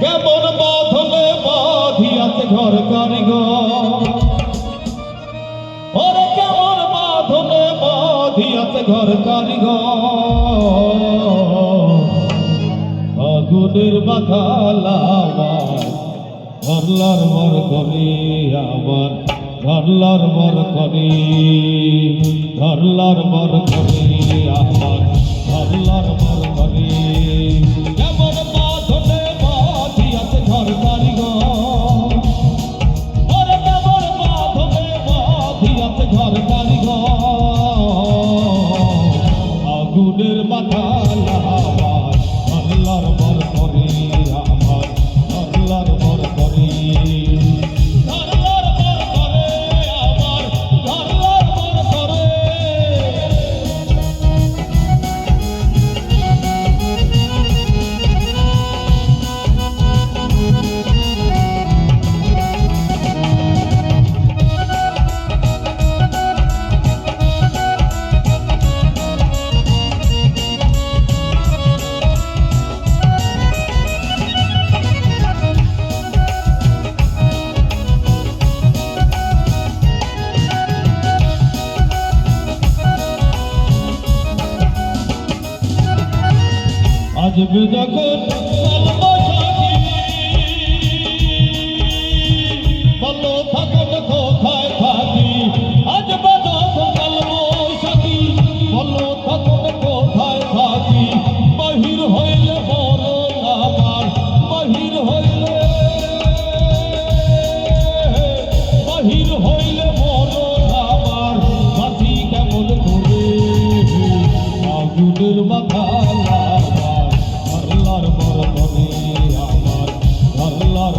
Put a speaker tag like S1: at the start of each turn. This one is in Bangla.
S1: কেমন বাঁধনে বাঁধিয়াছে ঘর কারিগর, ওরে কেমন বাঁধনে বাঁধিয়াছে ঘর কারিগর। আগুনের বাতালা ধরলার মর করি আমার, ধরলার মর করি, ধরলার মর করি আমার, ধরলার মর করি। কেমন বাঁধনে বাঁধিয়াছে ঘর কারিগর, ওরে কেমন বাঁধনে বাঁধিয়াছে ঘর কারিগর। আগুনের বাতালা ধরলার মর করি আমার, ধরলার মর করি, ধরলার মর করে আমার, ধরলার মর করে। আজ যখন ভালো থাকুন কোথায় থাকি, আজ যখন কালবৈশাখী ভালো থাকুন কোথায় থাকি। বাহির হইলে মরণ আমার, বাহির হইলে, বাহির হইলে মরণ আমার। বাঁচি কেমন করে আগুনের বাতালা ধরলার মর করে আমার, ধরলার